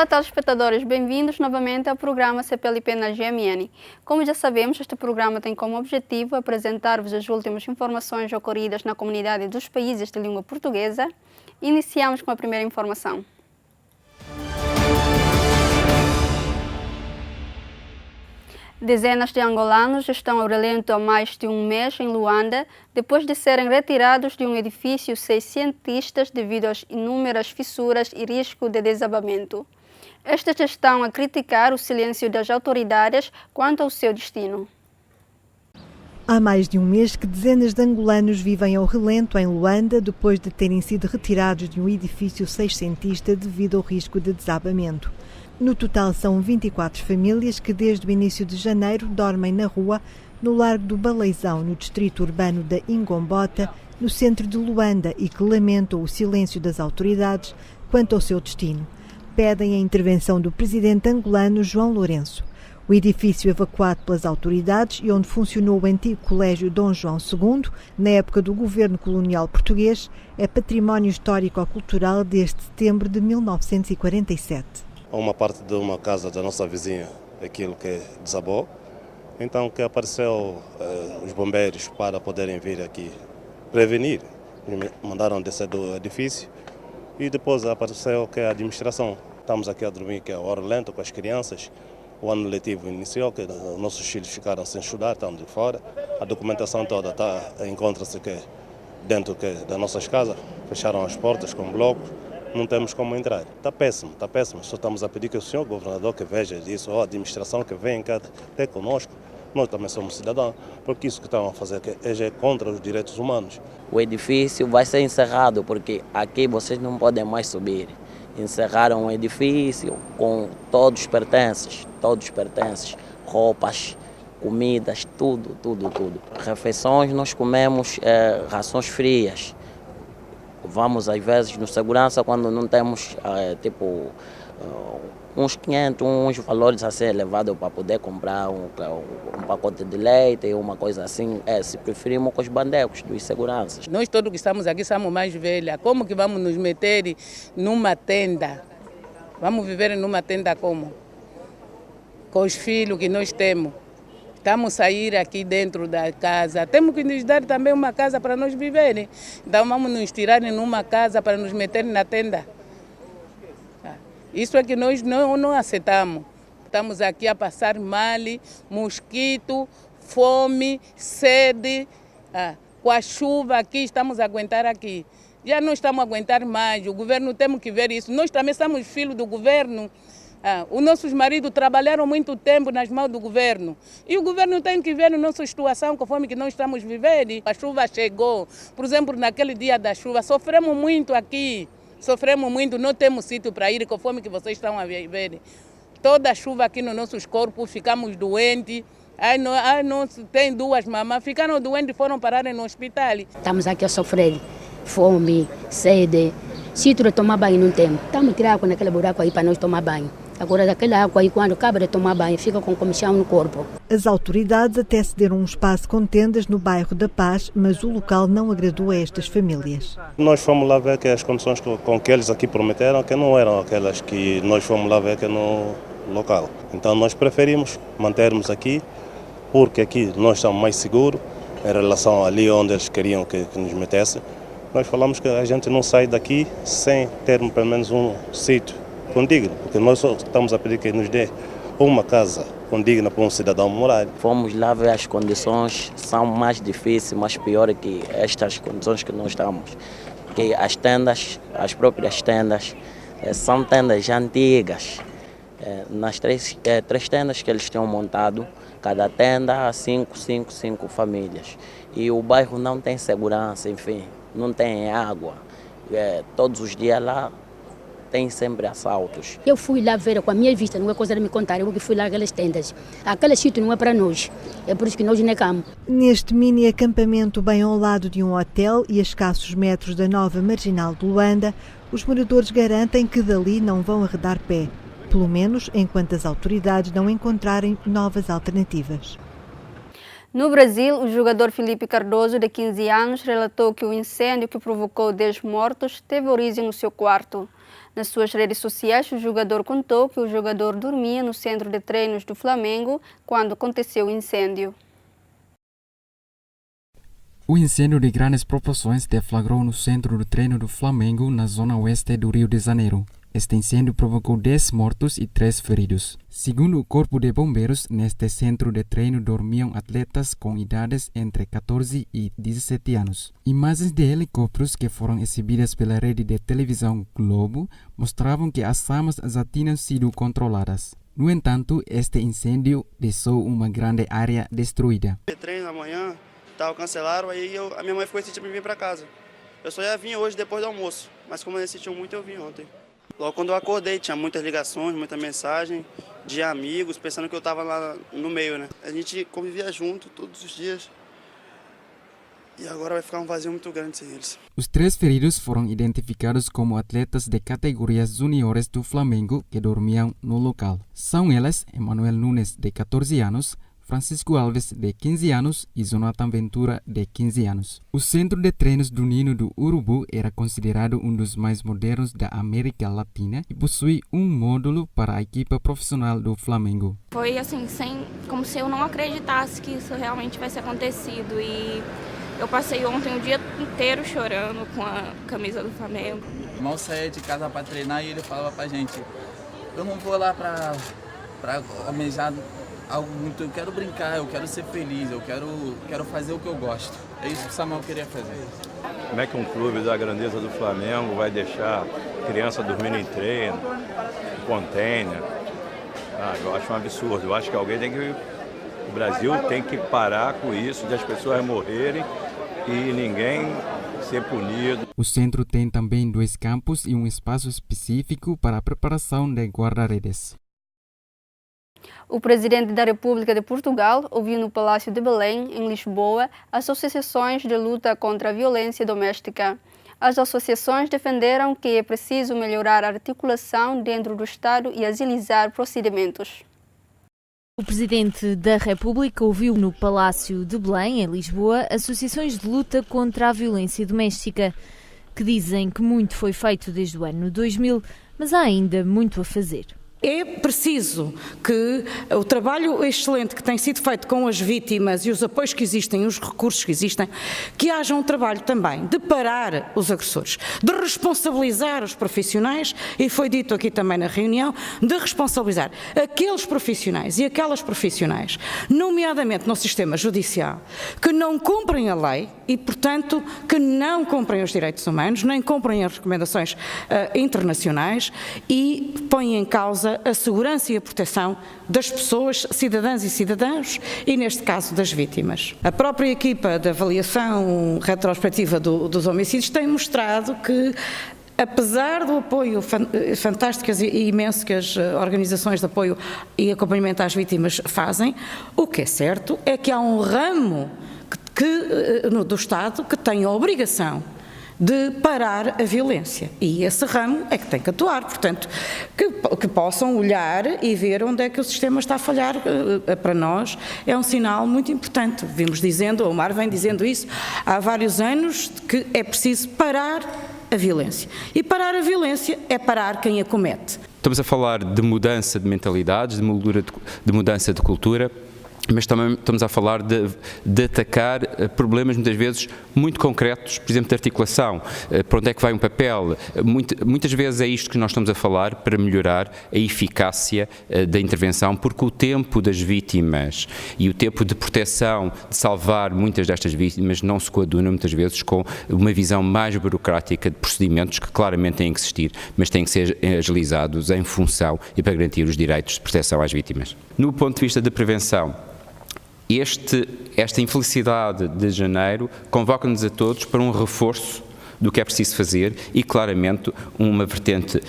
Olá, telespectadores, bem-vindos novamente ao programa CPLP na GMN. Como já sabemos, este programa tem como objetivo apresentar-vos as últimas informações ocorridas na comunidade dos países de língua portuguesa. Iniciamos com a primeira informação. Dezenas de angolanos estão ao relento há mais de um mês em Luanda, depois de serem retirados de um edifício seiscentistas devido às inúmeras fissuras e risco de desabamento. Estes estão a criticar o silêncio das autoridades quanto ao seu destino. Há mais de um mês que dezenas de angolanos vivem ao relento em Luanda depois de terem sido retirados de um edifício seiscentista devido ao risco de desabamento. No total são 24 famílias que desde o início de janeiro dormem na rua, no Largo do Baleizão, no distrito urbano da Ingombota, no centro de Luanda, e que lamentam o silêncio das autoridades quanto ao seu destino. Pedem a intervenção do presidente angolano João Lourenço. O edifício evacuado pelas autoridades e onde funcionou o antigo Colégio Dom João II, na época do governo colonial português, é património histórico-cultural desde setembro de 1947. Uma parte de uma casa da nossa vizinha, aquilo que desabou. Então que apareceu os bombeiros para poderem vir aqui prevenir. Mandaram descer do edifício e depois apareceu que a administração. Estamos aqui a dormir, que é hora lenta com as crianças. O ano letivo iniciou, que nossos filhos ficaram sem estudar, estão de fora. A documentação toda encontra-se dentro das nossas casas. Fecharam as portas com blocos. Não temos como entrar. Está péssimo. Só estamos a pedir que o senhor governador que veja isso, ou a administração que venha cá até conosco. Nós também somos cidadãos, porque isso que estão a fazer é contra os direitos humanos. O edifício vai ser encerrado, porque aqui vocês não podem mais subir. Encerraram o edifício com todos os pertences, roupas, comidas, tudo. Refeições nós comemos rações frias. Vamos às vezes no segurança quando não temos uns 500, uns valores assim elevados para poder comprar um pacote de leite, uma coisa assim, se preferimos com os bandecos dos seguranças. Nós todos que estamos aqui somos mais velhos, como que vamos nos meter numa tenda? Vamos viver numa tenda como? Com os filhos que nós temos. Estamos a sair aqui dentro da casa. Temos que nos dar também uma casa para nós viverem. Então vamos nos tirar numa casa para nos meter na tenda. Isso é que nós não aceitamos. Estamos aqui a passar mal, mosquito, fome, sede. Com a chuva aqui, estamos a aguentar aqui. Já não estamos a aguentar mais. O governo temos que ver isso. Nós também somos filhos do governo. Os nossos maridos trabalharam muito tempo nas mãos do governo. E o governo tem que ver a nossa situação conforme que nós estamos vivendo. A chuva chegou. Por exemplo, naquele dia da chuva, sofremos muito aqui. Não temos sítio para ir conforme que vocês estão a ver. Toda a chuva aqui nos nossos corpos, ficamos doentes. Não tem duas mamães, ficaram doentes e foram parar no hospital. Estamos aqui a sofrer fome, sede. Sítio de tomar banho não temos. Estamos a tirar água naquele buraco aí para nós tomar banho. Agora, daquela água aí, quando acaba de tomar banho, fica com comichão no corpo. As autoridades até cederam um espaço com tendas no bairro da Paz, mas o local não agradou a estas famílias. Nós fomos lá ver que as condições com que eles aqui prometeram que não eram aquelas que nós fomos lá ver que no local. Então nós preferimos mantermos aqui, porque aqui nós estamos mais seguros em relação ali onde eles queriam que nos metessem. Nós falamos que a gente não sai daqui sem ter pelo menos um sítio condigno, porque nós só estamos a pedir que nos dê uma casa condigna para um cidadão morar. Fomos lá ver as condições, são mais difíceis, mais piores que estas condições que nós estamos. Porque as tendas, as próprias tendas, são tendas antigas. Nas três tendas que eles tinham montado, cada tenda há cinco famílias. E o bairro não tem segurança, enfim, não tem água. Todos os dias lá tem sempre assaltos. Eu fui lá ver com a minha vista, não é coisa de me contar, eu fui lá aquelas tendas. Aquele sítio não é para nós, é por isso que nós negamos. Neste mini acampamento bem ao lado de um hotel e a escassos metros da nova marginal de Luanda, os moradores garantem que dali não vão arredar pé, pelo menos enquanto as autoridades não encontrarem novas alternativas. No Brasil, o jogador Felipe Cardoso, de 15 anos, relatou que o incêndio que provocou 10 mortos teve origem no seu quarto. Nas suas redes sociais, o jogador contou que o jogador dormia no centro de treinos do Flamengo quando aconteceu o incêndio. O incêndio de grandes proporções deflagrou no centro de treino do Flamengo, na zona oeste do Rio de Janeiro. Este incêndio provocou 10 mortos e 3 feridos. Segundo o Corpo de Bombeiros, neste centro de treino dormiam atletas com idades entre 14 e 17 anos. Imagens de helicópteros que foram exibidas pela rede de televisão Globo mostravam que as chamas já tinham sido controladas. No entanto, este incêndio deixou uma grande área destruída. O treino amanhã estava cancelado, aí a minha mãe ficou insistindo para vir para casa. Eu só ia vir hoje depois do almoço, mas como eles insistiam muito, eu vim ontem. Logo quando eu acordei, tinha muitas ligações, muita mensagem de amigos, pensando que eu estava lá no meio, né? A gente convivia junto todos os dias e agora vai ficar um vazio muito grande sem eles. Os 3 feridos foram identificados como atletas de categorias juniores do Flamengo que dormiam no local. São eles Emanuel Nunes, de 14 anos, Francisco Alves, de 15 anos, e Jonathan Ventura, de 15 anos. O centro de treinos do Ninho do Urubu era considerado um dos mais modernos da América Latina e possui um módulo para a equipe profissional do Flamengo. Foi assim, como se eu não acreditasse que isso realmente tivesse acontecido, e eu passei ontem o dia inteiro chorando com a camisa do Flamengo. Mal saía de casa para treinar e ele falava pra gente: eu não vou lá para almejar algo muito, eu quero brincar, eu quero ser feliz, eu quero fazer o que eu gosto. É isso que o Samuel queria fazer. Como é que um clube da grandeza do Flamengo vai deixar criança dormindo em treino, em container? Eu acho um absurdo. Eu acho que o Brasil tem que parar com isso, de as pessoas morrerem e ninguém ser punido. O centro tem também 2 campos e um espaço específico para a preparação de guarda-redes. O presidente da República de Portugal ouviu no Palácio de Belém, em Lisboa, as associações de luta contra a violência doméstica. As associações defenderam que é preciso melhorar a articulação dentro do Estado e agilizar procedimentos. O Presidente da República ouviu no Palácio de Belém, em Lisboa, associações de luta contra a violência doméstica, que dizem que muito foi feito desde o ano 2000, mas há ainda muito a fazer. É preciso que o trabalho excelente que tem sido feito com as vítimas e os apoios que existem, os recursos que existem, que haja um trabalho também de parar os agressores, de responsabilizar os profissionais, e foi dito aqui também na reunião, de responsabilizar aqueles profissionais e aquelas profissionais, nomeadamente no sistema judicial, que não cumprem a lei e, portanto, que não cumprem os direitos humanos, nem cumprem as recomendações internacionais e põem em causa a segurança e a proteção das pessoas, cidadãs e cidadãos, e neste caso das vítimas. A própria equipa de avaliação retrospectiva dos homicídios tem mostrado que, apesar do apoio fantástico e imenso que as organizações de apoio e acompanhamento às vítimas fazem, o que é certo é que há um ramo do Estado que tem a obrigação de parar a violência, e esse ramo é que tem que atuar, portanto, que possam olhar e ver onde é que o sistema está a falhar. Para nós é um sinal muito importante. Vimos dizendo, o Omar vem dizendo isso há vários anos, que é preciso parar a violência, e parar a violência é parar quem a comete. Estamos a falar de mudança de mentalidades, de mudança de cultura, mas também estamos a falar de atacar problemas muitas vezes muito concretos, por exemplo, de articulação, para onde é que vai um papel. Muitas vezes é isto que nós estamos a falar para melhorar a eficácia da intervenção, porque o tempo das vítimas e o tempo de proteção, de salvar muitas destas vítimas, não se coaduna muitas vezes com uma visão mais burocrática de procedimentos que claramente têm que existir, mas têm que ser agilizados em função e para garantir os direitos de proteção às vítimas. No ponto de vista de prevenção, esta infelicidade de janeiro convoca-nos a todos para um reforço do que é preciso fazer e, claramente, uma vertente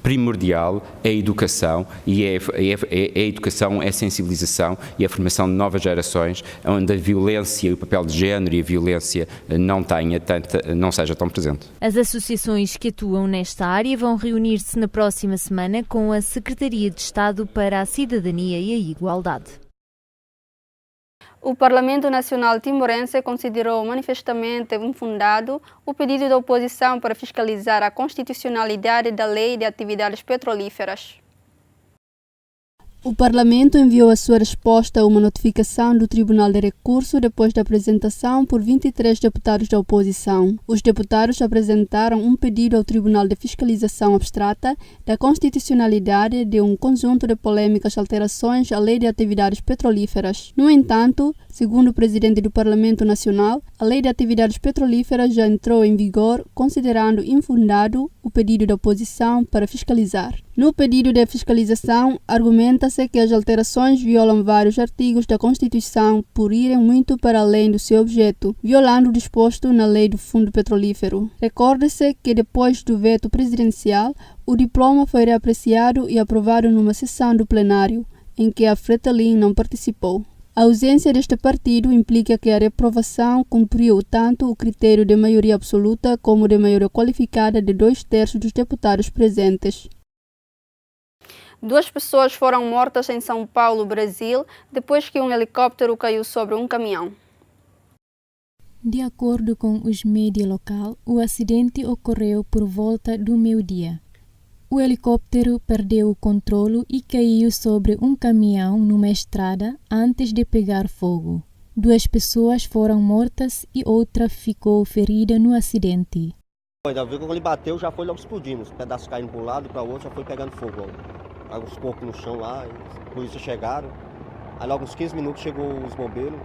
primordial é a educação, e a educação é a sensibilização e a formação de novas gerações, onde a violência, o papel de género e a violência não seja tão presente. As associações que atuam nesta área vão reunir-se na próxima semana com a Secretaria de Estado para a Cidadania e a Igualdade. O Parlamento Nacional Timorense considerou manifestamente infundado o pedido da oposição para fiscalizar a constitucionalidade da Lei de Atividades Petrolíferas. O Parlamento enviou a sua resposta a uma notificação do Tribunal de Recurso depois da apresentação por 23 deputados da oposição. Os deputados apresentaram um pedido ao Tribunal de Fiscalização Abstrata da constitucionalidade de um conjunto de polêmicas alterações à Lei de Atividades Petrolíferas. No entanto, segundo o presidente do Parlamento Nacional, a Lei de Atividades Petrolíferas já entrou em vigor, considerando infundado o pedido da oposição para fiscalizar. No pedido de fiscalização, argumenta-se que as alterações violam vários artigos da Constituição por irem muito para além do seu objeto, violando o disposto na Lei do Fundo Petrolífero. Recorde-se que depois do veto presidencial, o diploma foi reapreciado e aprovado numa sessão do plenário, em que a Fretilin não participou. A ausência deste partido implica que a reprovação cumpriu tanto o critério de maioria absoluta como de maioria qualificada de 2/3 dos deputados presentes. 2 pessoas foram mortas em São Paulo, Brasil, depois que um helicóptero caiu sobre um caminhão. De acordo com os mídias locais, o acidente ocorreu por volta do meio-dia. O helicóptero perdeu o controle e caiu sobre um caminhão numa estrada antes de pegar fogo. 2 pessoas foram mortas e outra ficou ferida no acidente. Ainda viu quando ele bateu, já foi logo explodindo. Os pedaços caindo para um lado e para o outro, já foi pegando fogo. Aí os corpos no chão lá, a polícia chegaram. Aí logo uns 15 minutos chegou os bombeiros.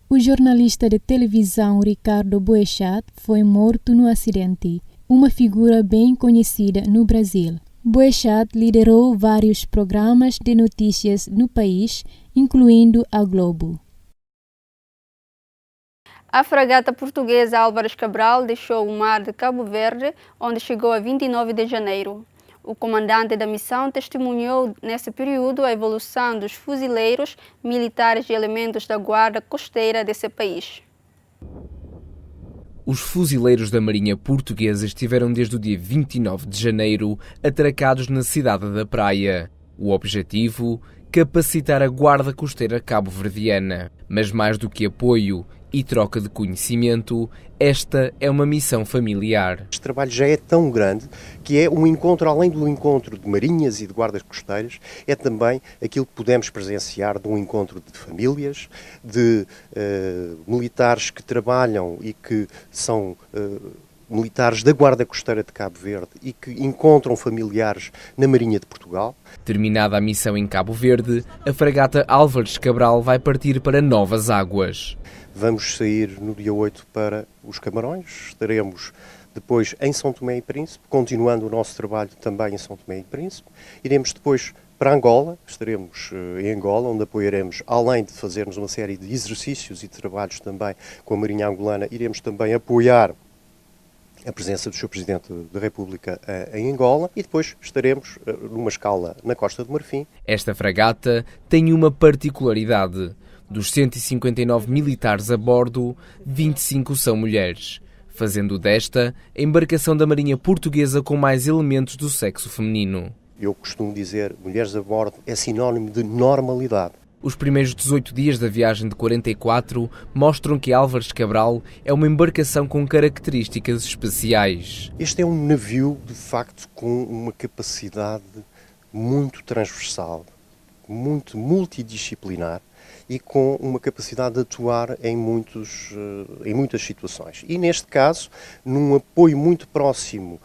O jornalista de televisão Ricardo Boechat foi morto no acidente, uma figura bem conhecida no Brasil. Boechat liderou vários programas de notícias no país, incluindo a Globo. A fragata portuguesa Álvares Cabral deixou o mar de Cabo Verde, onde chegou a 29 de janeiro. O comandante da missão testemunhou nesse período a evolução dos fuzileiros, militares e elementos da guarda costeira desse país. Os fuzileiros da Marinha Portuguesa estiveram desde o dia 29 de janeiro atracados na cidade da Praia. O objetivo? Capacitar a guarda costeira cabo-verdiana. Mas mais do que apoio e troca de conhecimento, esta é uma missão familiar. Este trabalho já é tão grande que é um encontro, além do encontro de marinhas e de guardas costeiras, é também aquilo que podemos presenciar de um encontro de famílias, de militares que trabalham e que são militares da Guarda Costeira de Cabo Verde e que encontram familiares na Marinha de Portugal. Terminada a missão em Cabo Verde, a fragata Álvares Cabral vai partir para novas águas. Vamos sair no dia 8 para os Camarões, estaremos depois em São Tomé e Príncipe, continuando o nosso trabalho também em São Tomé e Príncipe. Iremos depois para Angola, estaremos em Angola, onde apoiaremos, além de fazermos uma série de exercícios e trabalhos também com a Marinha Angolana, iremos também apoiar a presença do Sr. Presidente da República em Angola e depois estaremos numa escala na Costa do Marfim. Esta fragata tem uma particularidade. Dos 159 militares a bordo, 25 são mulheres, fazendo desta a embarcação da Marinha Portuguesa com mais elementos do sexo feminino. Eu costumo dizer, mulheres a bordo é sinónimo de normalidade. Os primeiros 18 dias da viagem de 44 mostram que Álvares Cabral é uma embarcação com características especiais. Este é um navio, de facto, com uma capacidade muito transversal, muito multidisciplinar e com uma capacidade de atuar em muitas situações. E neste caso, num apoio muito próximo,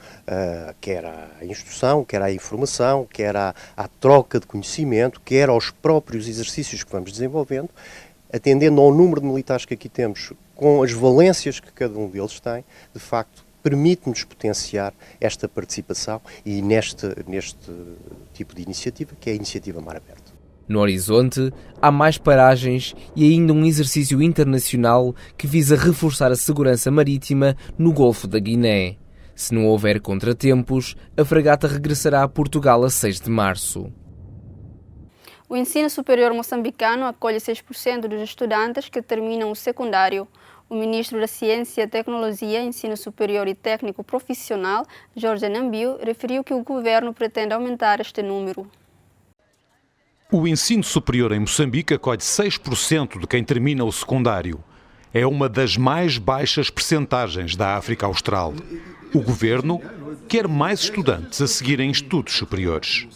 quer à instrução, quer à informação, quer à troca de conhecimento, quer aos próprios exercícios que vamos desenvolvendo, atendendo ao número de militares que aqui temos, com as valências que cada um deles tem, de facto, permite-nos potenciar esta participação e neste tipo de iniciativa, que é a iniciativa Mar Aberto. No horizonte, há mais paragens e ainda um exercício internacional que visa reforçar a segurança marítima no Golfo da Guiné. Se não houver contratempos, a fragata regressará a Portugal a 6 de março. O ensino superior moçambicano acolhe 6% dos estudantes que terminam o secundário. O ministro da Ciência, Tecnologia, Ensino Superior e Técnico Profissional, Jorge Nambiu, referiu que o governo pretende aumentar este número. O ensino superior em Moçambique acolhe 6% de quem termina o secundário. É uma das mais baixas percentagens da África Austral. O governo quer mais estudantes a seguirem estudos superiores.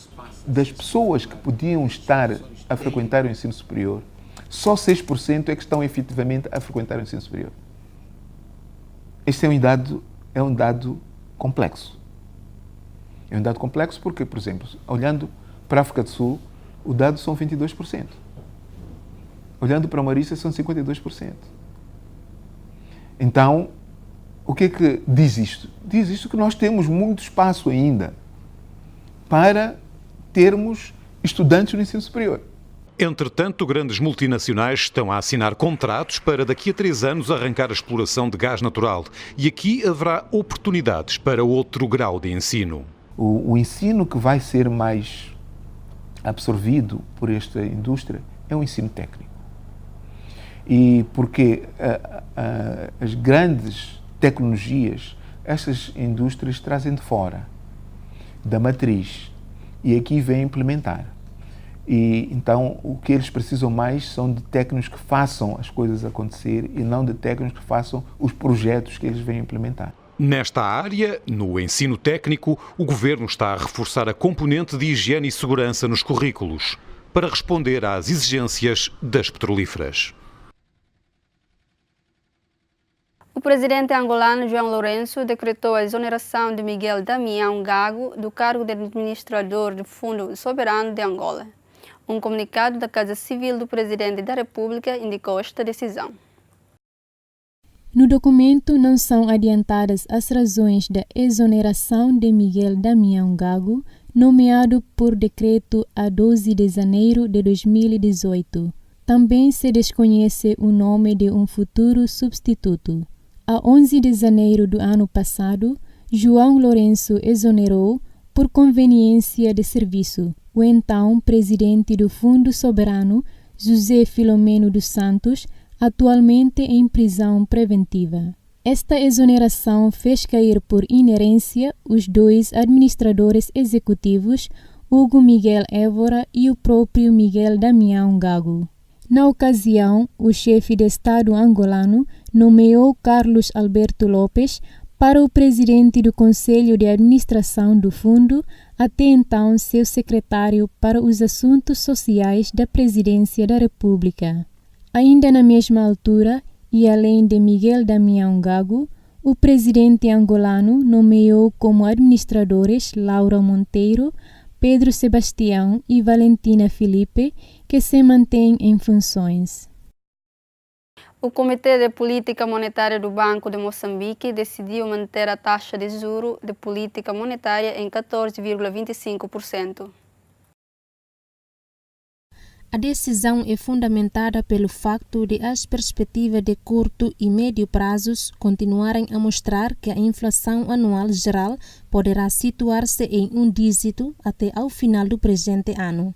Das pessoas que podiam estar a frequentar o ensino superior, só 6% é que estão efetivamente a frequentar o ensino superior. Este é um dado complexo. É um dado complexo porque, por exemplo, olhando para a África do Sul, o dado são 22%. Olhando para a Maurícia, são 52%. Então, o que é que diz isto? Diz isto que nós temos muito espaço ainda para termos estudantes no ensino superior. Entretanto, grandes multinacionais estão a assinar contratos para daqui a 3 anos arrancar a exploração de gás natural. E aqui haverá oportunidades para outro grau de ensino. O ensino que vai ser mais absorvido por esta indústria é o ensino técnico. E porque as grandes tecnologias, essas indústrias trazem de fora, da matriz, e aqui vêm implementar. E então o que eles precisam mais são de técnicos que façam as coisas acontecer e não de técnicos que façam os projetos que eles vêm implementar. Nesta área, no ensino técnico, o governo está a reforçar a componente de higiene e segurança nos currículos para responder às exigências das petrolíferas. O presidente angolano João Lourenço decretou a exoneração de Miguel Damião Gago do cargo de administrador do Fundo Soberano de Angola. Um comunicado da Casa Civil do Presidente da República indicou esta decisão. No documento não são adiantadas as razões da exoneração de Miguel Damião Gago, nomeado por decreto a 12 de janeiro de 2018. Também se desconhece o nome de um futuro substituto. A 11 de janeiro do ano passado, João Lourenço exonerou, por conveniência de serviço, o então presidente do Fundo Soberano, José Filomeno dos Santos, atualmente em prisão preventiva. Esta exoneração fez cair por inerência os 2 administradores executivos, Hugo Miguel Évora e o próprio Miguel Damião Gago. Na ocasião, o chefe de Estado angolano nomeou Carlos Alberto Lopes para o presidente do Conselho de Administração do Fundo, até então seu secretário para os Assuntos Sociais da Presidência da República. Ainda na mesma altura, e além de Miguel Damião Gago, o presidente angolano nomeou como administradores Laura Monteiro, Pedro Sebastião e Valentina Filipe, que se mantêm em funções. O Comitê de Política Monetária do Banco de Moçambique decidiu manter a taxa de juros de política monetária em 14,25%. A decisão é fundamentada pelo facto de as perspectivas de curto e médio prazos continuarem a mostrar que a inflação anual geral poderá situar-se em um dígito até ao final do presente ano.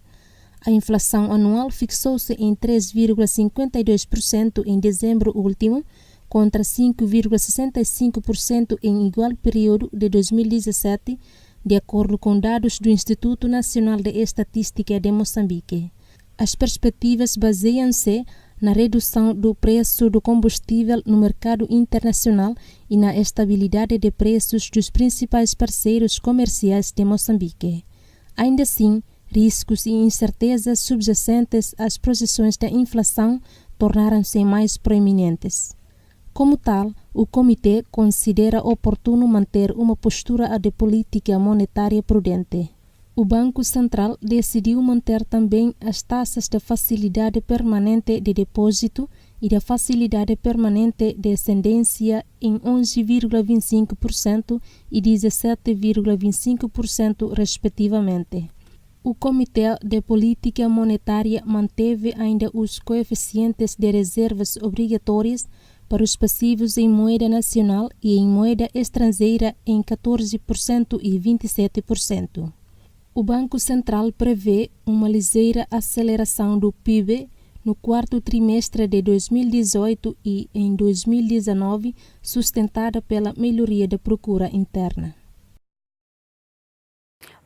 A inflação anual fixou-se em 3,52% em dezembro último, contra 5,65% em igual período de 2017, de acordo com dados do Instituto Nacional de Estatística de Moçambique. As perspectivas baseiam-se na redução do preço do combustível no mercado internacional e na estabilidade de preços dos principais parceiros comerciais de Moçambique. Ainda assim, riscos e incertezas subjacentes às projeções da inflação tornaram-se mais proeminentes. Como tal, o Comitê considera oportuno manter uma postura de política monetária prudente. O Banco Central decidiu manter também as taxas de facilidade permanente de depósito e da facilidade permanente de excedência em 11,25% e 17,25%, respectivamente. O Comitê de Política Monetária manteve ainda os coeficientes de reservas obrigatórias para os passivos em moeda nacional e em moeda estrangeira em 14% e 27%. O Banco Central prevê uma ligeira aceleração do PIB no quarto trimestre de 2018 e em 2019, sustentada pela melhoria da procura interna.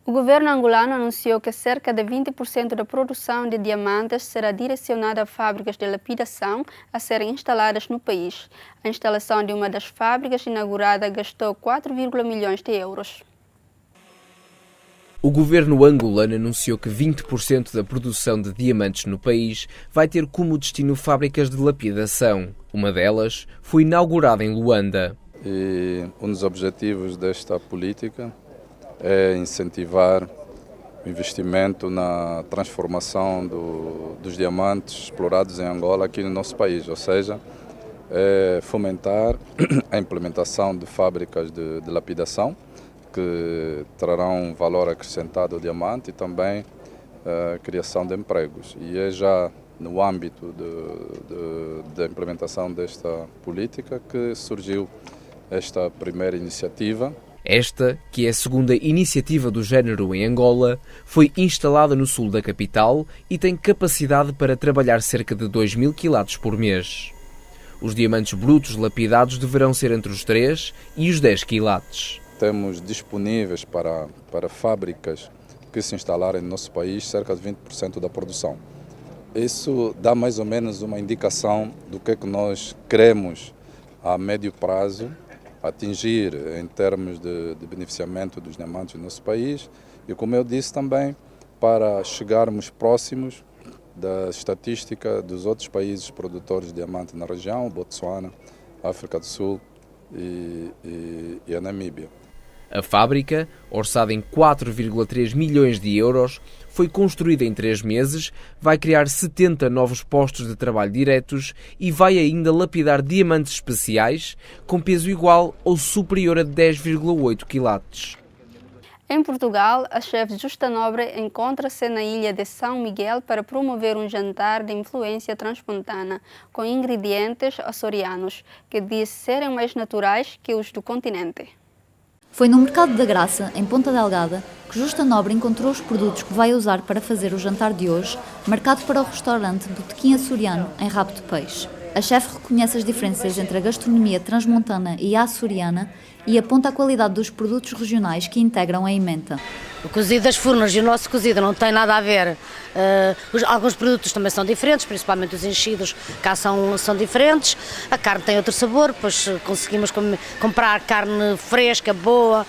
O governo angolano anunciou que cerca de 20% da produção de diamantes será direcionada a fábricas de lapidação a serem instaladas no país. A instalação de uma das fábricas inaugurada gastou 4,1 milhões de euros. O governo angolano anunciou que 20% da produção de diamantes no país vai ter como destino fábricas de lapidação. Uma delas foi inaugurada em Luanda. E um dos objetivos desta política é incentivar o investimento na transformação dos diamantes explorados em Angola aqui no nosso país, ou seja, fomentar a implementação de fábricas de lapidação que trarão valor acrescentado ao diamante e também a criação de empregos. E é já no âmbito da implementação desta política que surgiu esta primeira iniciativa. Esta, que é a segunda iniciativa do género em Angola, foi instalada no sul da capital e tem capacidade para trabalhar cerca de 2.000 quilates por mês. Os diamantes brutos lapidados deverão ser entre os 3 e os 10 quilates. Temos disponíveis para fábricas que se instalarem no nosso país cerca de 20% da produção. Isso dá mais ou menos uma indicação do que nós queremos a médio prazo atingir em termos de beneficiamento dos diamantes no nosso país e, como eu disse também, para chegarmos próximos da estatística dos outros países produtores de diamante na região, Botsuana, África do Sul e a Namíbia. A fábrica, orçada em 4,3 milhões de euros, foi construída em 3 meses, vai criar 70 novos postos de trabalho diretos e vai ainda lapidar diamantes especiais com peso igual ou superior a 10,8 quilates. Em Portugal, a chefe Justa Nobre encontra-se na ilha de São Miguel para promover um jantar de influência transmontana com ingredientes açorianos, que diz serem mais naturais que os do continente. Foi no Mercado da Graça, em Ponta Delgada, que Justa Nobre encontrou os produtos que vai usar para fazer o jantar de hoje, marcado para o restaurante Botequim Açoriano, em Rabo de Peixe. A chefe reconhece as diferenças entre a gastronomia transmontana e a açoriana e aponta a qualidade dos produtos regionais que integram a ementa. O cozido das Furnas e o nosso cozido não tem nada a ver. Alguns produtos também são diferentes, principalmente os enchidos cá são diferentes. A carne tem outro sabor, pois conseguimos comprar carne fresca, boa.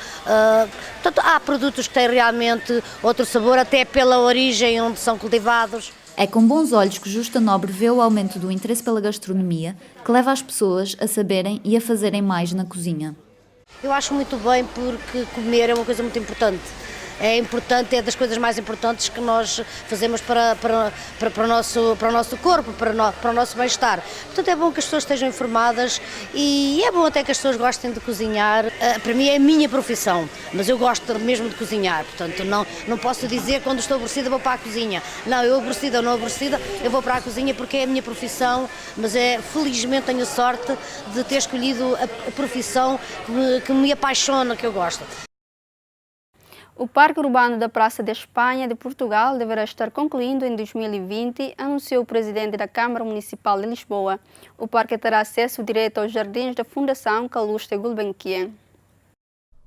Portanto, há produtos que têm realmente outro sabor, até pela origem onde são cultivados. É com bons olhos que Justa Nobre vê o aumento do interesse pela gastronomia, que leva as pessoas a saberem e a fazerem mais na cozinha. Eu acho muito bem, porque comer é uma coisa muito importante. É importante, é das coisas mais importantes que nós fazemos para o nosso corpo, para o nosso bem-estar. Portanto, é bom que as pessoas estejam informadas e é bom até que as pessoas gostem de cozinhar. Para mim é a minha profissão, mas eu gosto mesmo de cozinhar. Portanto, não posso dizer quando estou aborrecida vou para a cozinha. Não, eu aborrecida ou não aborrecida, eu vou para a cozinha porque é a minha profissão, mas felizmente tenho sorte de ter escolhido a profissão que me apaixona, que eu gosto. O Parque Urbano da Praça de Espanha de Portugal deverá estar concluindo em 2020, anunciou o presidente da Câmara Municipal de Lisboa. O parque terá acesso direto aos jardins da Fundação Calouste Gulbenkian.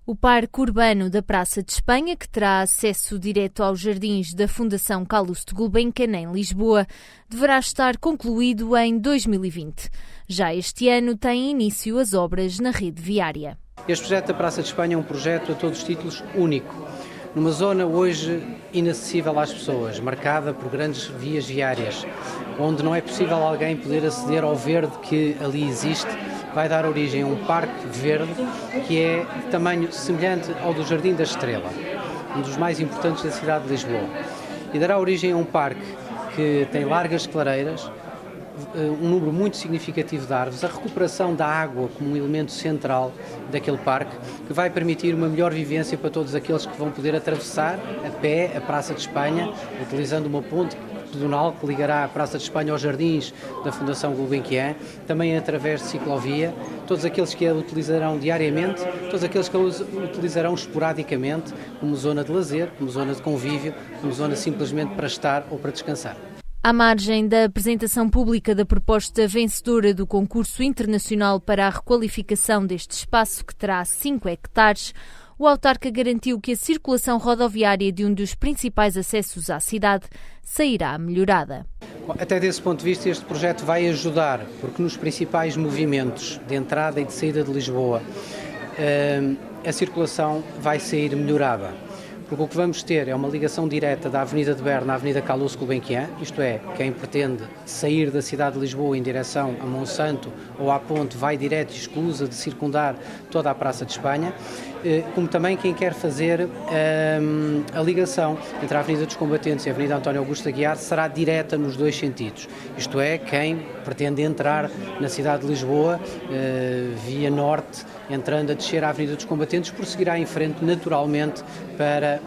O Parque Urbano da Praça de Espanha, que terá acesso direto aos jardins da Fundação Calouste Gulbenkian em Lisboa, deverá estar concluído em 2020. Já este ano têm início as obras na rede viária. Este projeto da Praça de Espanha é um projeto a todos os títulos único, numa zona hoje inacessível às pessoas, marcada por grandes vias viárias, onde não é possível alguém poder aceder ao verde que ali existe. Vai dar origem a um parque verde que é de tamanho semelhante ao do Jardim da Estrela, um dos mais importantes da cidade de Lisboa. E dará origem a um parque que tem largas clareiras, um número muito significativo de árvores, a recuperação da água como um elemento central daquele parque, que vai permitir uma melhor vivência para todos aqueles que vão poder atravessar a pé a Praça de Espanha, utilizando uma ponte pedonal que ligará a Praça de Espanha aos jardins da Fundação Gulbenkian, também através de ciclovia, todos aqueles que a utilizarão diariamente, todos aqueles que a utilizarão esporadicamente, como zona de lazer, como zona de convívio, como zona simplesmente para estar ou para descansar. À margem da apresentação pública da proposta vencedora do concurso internacional para a requalificação deste espaço, que terá 5 hectares, o autarca garantiu que a circulação rodoviária de um dos principais acessos à cidade sairá melhorada. Até desse ponto de vista, este projeto vai ajudar, porque nos principais movimentos de entrada e de saída de Lisboa, a circulação vai sair melhorada. Porque o que vamos ter é uma ligação direta da Avenida de Berna à Avenida Carlos Gulbenkian, isto é, quem pretende sair da cidade de Lisboa em direção a Monsanto ou à Ponte vai direto e escusa de circundar toda a Praça de Espanha, como também quem quer fazer a ligação entre a Avenida dos Combatentes e a Avenida António Augusto Aguiar será direta nos dois sentidos, isto é, quem pretende entrar na cidade de Lisboa via norte, entrando a descer a Avenida dos Combatentes, prosseguirá em frente naturalmente para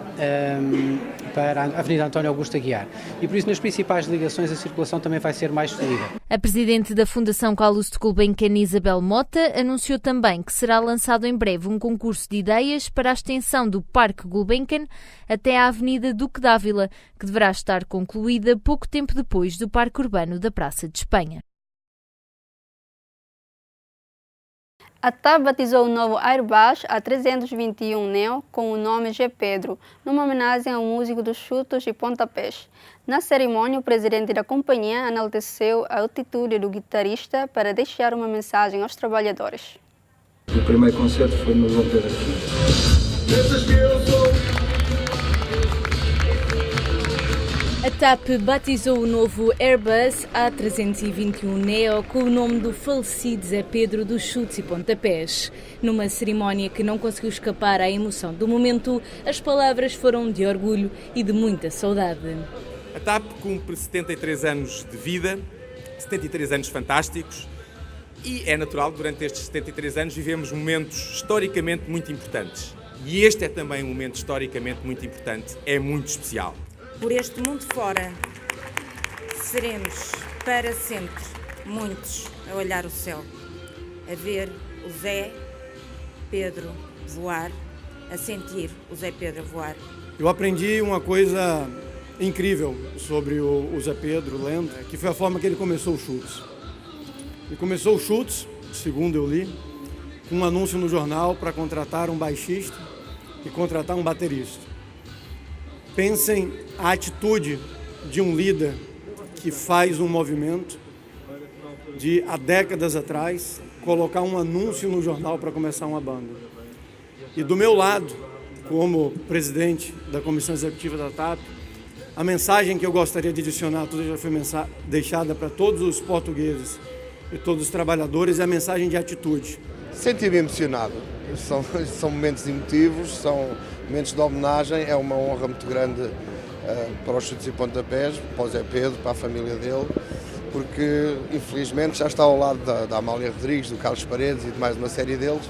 a Avenida António Augusto Aguiar. E por isso nas principais ligações a circulação também vai ser mais fluida. A presidente da Fundação Carlos de Gulbenkian, Isabel Mota, anunciou também que será lançado em breve um concurso de ideias para a extensão do Parque Gulbenkian até à Avenida Duque d'Ávila, que deverá estar concluída pouco tempo depois do Parque Urbano da Praça de Espanha. A TAP batizou o novo Airbus A321 Neo com o nome G. Pedro, numa homenagem ao músico dos chutos e pontapés. Na cerimônia, o presidente da companhia enalteceu a atitude do guitarrista para deixar uma mensagem aos trabalhadores. O primeiro concerto foi no João Pedro V. A TAP batizou o novo Airbus A321 Neo com o nome do falecido Zé Pedro dos chutes e pontapés. Numa cerimónia que não conseguiu escapar à emoção do momento, as palavras foram de orgulho e de muita saudade. A TAP cumpre 73 anos de vida, 73 anos fantásticos, e é natural que durante estes 73 anos vivemos momentos historicamente muito importantes. E este é também um momento historicamente muito importante, é muito especial. Por este mundo fora, seremos para sempre muitos a olhar o céu, a ver o Zé Pedro voar, a sentir o Zé Pedro voar. Eu aprendi uma coisa incrível sobre o Zé Pedro Lendo, que foi a forma que ele começou o Chutes. Ele começou o Chutes, segundo eu li, com um anúncio no jornal para contratar um baixista e contratar um baterista. Pensem a atitude de um líder que faz um movimento de, há décadas atrás, colocar um anúncio no jornal para começar uma banda. E do meu lado, como presidente da Comissão Executiva da TAP, a mensagem que eu gostaria de adicionar, tudo já foi deixada para todos os portugueses e todos os trabalhadores, é a mensagem de atitude. Senti-me emocionado. São momentos emotivos, são momentos de homenagem, é uma honra muito grande para os chutes e pontapés, para o Zé Pedro, para a família dele, porque infelizmente já está ao lado da Amália Rodrigues, do Carlos Paredes e de mais uma série deles.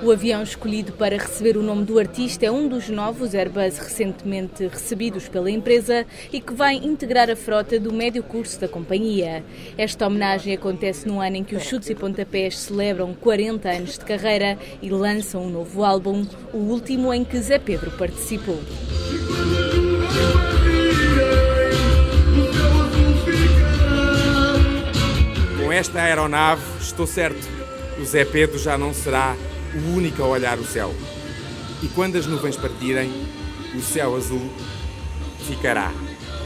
O avião escolhido para receber o nome do artista é um dos novos Airbus recentemente recebidos pela empresa e que vai integrar a frota do médio curso da companhia. Esta homenagem acontece no ano em que os chutes e pontapés celebram 40 anos de carreira e lançam um novo álbum, o último em que Zé Pedro participou. Com esta aeronave, estou certo, o Zé Pedro já não será o único a olhar o céu. E quando as nuvens partirem, o céu azul ficará.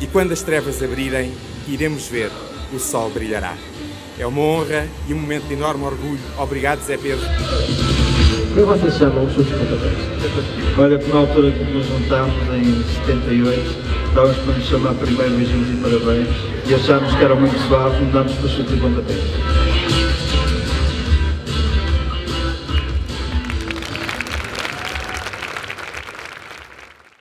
E quando as trevas abrirem, iremos ver, o sol brilhará. É uma honra e um momento de enorme orgulho. Obrigado, Zé Pedro. Como vocês chamam os chutes e pontapés? Olha que na altura que nos juntámos, em 78, estávamos para nos chamar primeiro beijinhos e parabéns, e achámos que era muito suave, mudámos para os chutes e pontapés.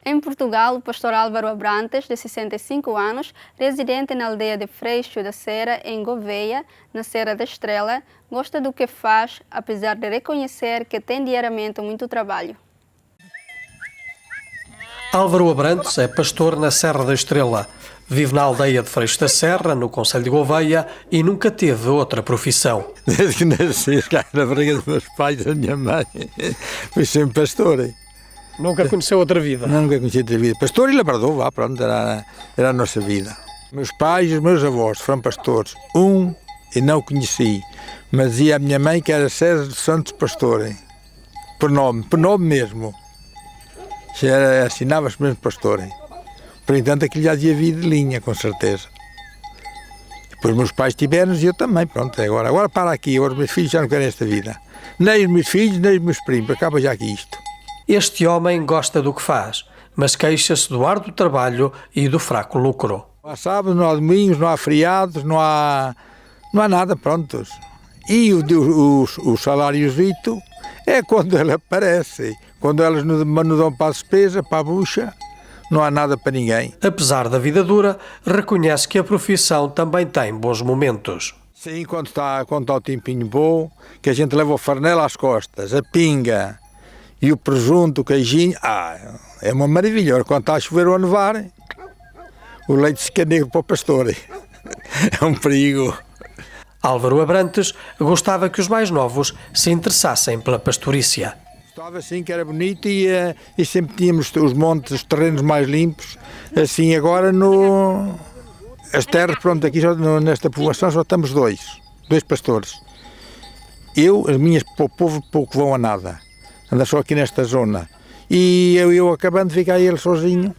Em Portugal, o pastor Álvaro Abrantes, de 65 anos, residente na aldeia de Freixo da Serra, em Gouveia, na Serra da Estrela, gosta do que faz, apesar de reconhecer que tem diariamente muito trabalho. Álvaro Abrantes é pastor na Serra da Estrela. Vive na aldeia de Freixo da Serra, no concelho de Gouveia, e nunca teve outra profissão. Desde que nasci, cá na barriga dos meus pais e da minha mãe, fui sempre pastor. Nunca conheceu outra vida? Não, nunca conheci outra vida. Pastor e labrador, vá, pronto, era a nossa vida. Meus pais e os meus avós foram pastores. Um eu não conheci, mas ia a minha mãe, que era César dos Santos Pastor. Por nome mesmo. Assinava-se mesmo pastor. Por entanto, aquilo já havia havido de linha, com certeza. Depois meus pais tiveram-nos e eu também, pronto, agora para aqui, agora os meus filhos já não querem esta vida. Nem os meus filhos, nem os meus primos, acaba já aqui isto. Este homem gosta do que faz, mas queixa-se do árduo trabalho e do fraco lucro. Não há sábados, não há domingos, não há feriados, não há nada, prontos. E o saláriozito é quando ele aparece, quando elas nos dão para a despesa, para a bucha, não há nada para ninguém. Apesar da vida dura, reconhece que a profissão também tem bons momentos. Sim, quando está o tempinho bom, que a gente leva o farnel às costas, a pinga e o presunto, o queijinho, é uma maravilha. Quando está a chover ou a nevar, o leite fica negro para o pastor. É um perigo. Álvaro Abrantes gostava que os mais novos se interessassem pela pastorícia. Gostava assim, que era bonito e sempre tínhamos os montes, os terrenos mais limpos. Assim agora as terras, pronto, aqui nesta povoação só estamos dois pastores. As minhas, para o povo pouco vão a nada. Anda só aqui nesta zona. E eu acabando de ficar ele sozinho.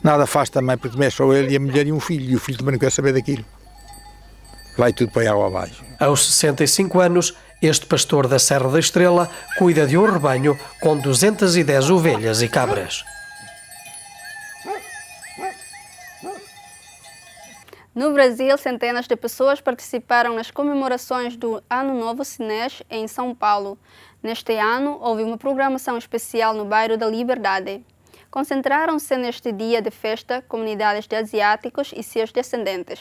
Nada faz também, porque é só ele e a mulher e um filho. E o filho também não quer saber daquilo. Vai tudo para a água abaixo. Aos 65 anos, este pastor da Serra da Estrela cuida de um rebanho com 210 ovelhas e cabras. No Brasil, centenas de pessoas participaram nas comemorações do Ano Novo Chinês em São Paulo. Neste ano, houve uma programação especial no bairro da Liberdade. Concentraram-se neste dia de festa comunidades de asiáticos e seus descendentes.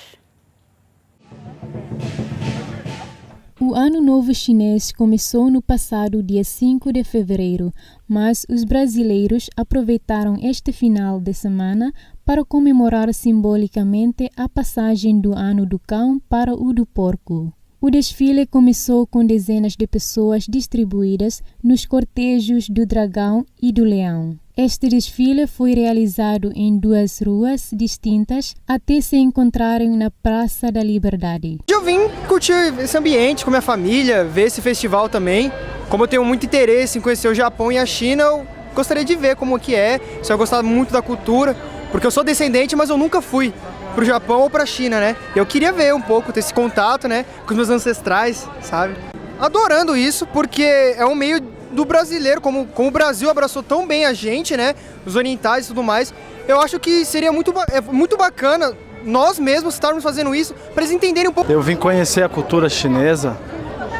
O Ano Novo Chinês começou no passado dia 5 de fevereiro, mas os brasileiros aproveitaram este final de semana para comemorar simbolicamente a passagem do Ano do Cão para o do Porco. O desfile começou com dezenas de pessoas distribuídas nos cortejos do Dragão e do Leão. Este desfile foi realizado em 2 ruas distintas até se encontrarem na Praça da Liberdade. Eu vim curtir esse ambiente com minha família, ver esse festival também. Como eu tenho muito interesse em conhecer o Japão e a China, eu gostaria de ver como que é. Eu gosto muito da cultura, porque eu sou descendente, mas eu nunca fui pro Japão ou pra China, né? Eu queria ver um pouco, ter esse contato, né, com os meus ancestrais, sabe? Adorando isso, porque é um meio do brasileiro, como o Brasil abraçou tão bem a gente, né, os orientais e tudo mais. Eu acho que seria muito bacana nós mesmos estarmos fazendo isso, para eles entenderem um pouco. Eu vim conhecer a cultura chinesa,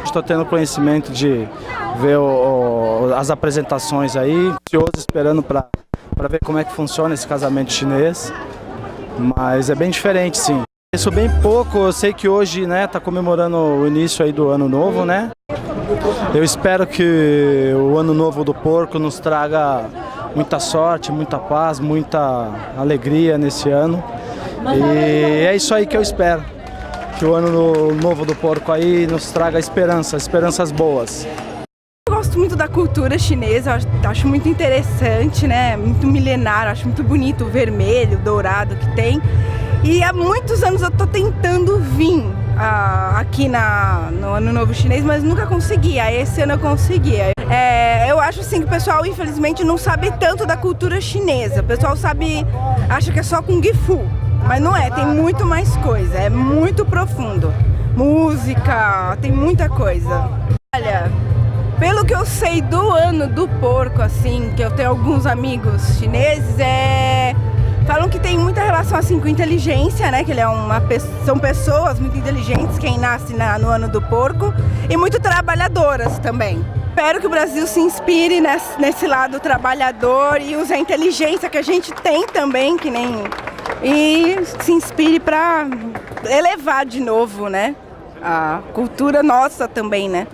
estou tendo conhecimento de ver as apresentações aí, ansioso esperando para ver como é que funciona esse casamento chinês. Mas é bem diferente, sim. Isso bem pouco, eu sei que hoje, né, tá comemorando o início aí do Ano Novo, né? Eu espero que o Ano Novo do Porco nos traga muita sorte, muita paz, muita alegria nesse ano. E é isso aí que eu espero. Que o Ano Novo do Porco aí nos traga esperanças boas. Eu gosto muito da cultura chinesa, acho muito interessante, né? Muito milenário, acho muito bonito o vermelho, o dourado que tem. E há muitos anos eu tô tentando vir aqui no Ano Novo Chinês, mas nunca consegui. Aí esse ano eu consegui. Eu acho assim que o pessoal, infelizmente, não sabe tanto da cultura chinesa. O pessoal acha que é só Kung Fu, mas não é, tem muito mais coisa, é muito profundo. Música, tem muita coisa. Olha, pelo que eu sei do Ano do Porco, assim, que eu tenho alguns amigos chineses, falam que tem muita relação assim com inteligência, né? Que ele são pessoas muito inteligentes, quem nasce no Ano do Porco, e muito trabalhadoras também. Espero que o Brasil se inspire nesse lado trabalhador e use a inteligência que a gente tem também, e se inspire para elevar de novo, né? A cultura nossa também, né?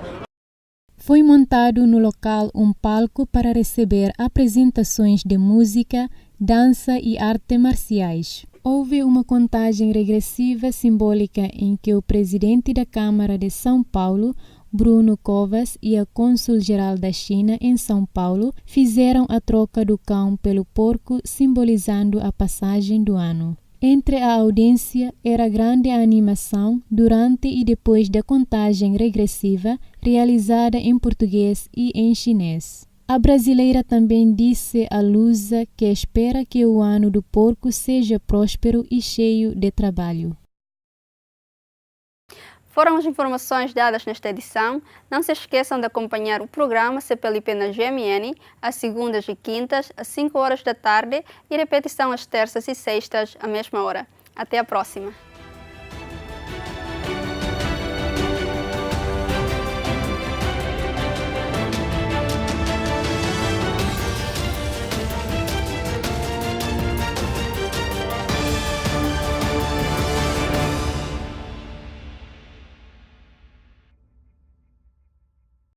Foi montado no local um palco para receber apresentações de música, dança e artes marciais. Houve uma contagem regressiva simbólica em que o presidente da Câmara de São Paulo, Bruno Covas, e a cônsul-geral da China em São Paulo fizeram a troca do cão pelo porco, simbolizando a passagem do ano. Entre a audiência era grande a animação durante e depois da contagem regressiva, realizada em português e em chinês. A brasileira também disse à Lusa que espera que o ano do porco seja próspero e cheio de trabalho. Foram as informações dadas nesta edição. Não se esqueçam de acompanhar o programa CPLP na GMN, às segundas e quintas, às 5 horas da tarde, e repetição às terças e sextas, à mesma hora. Até a próxima!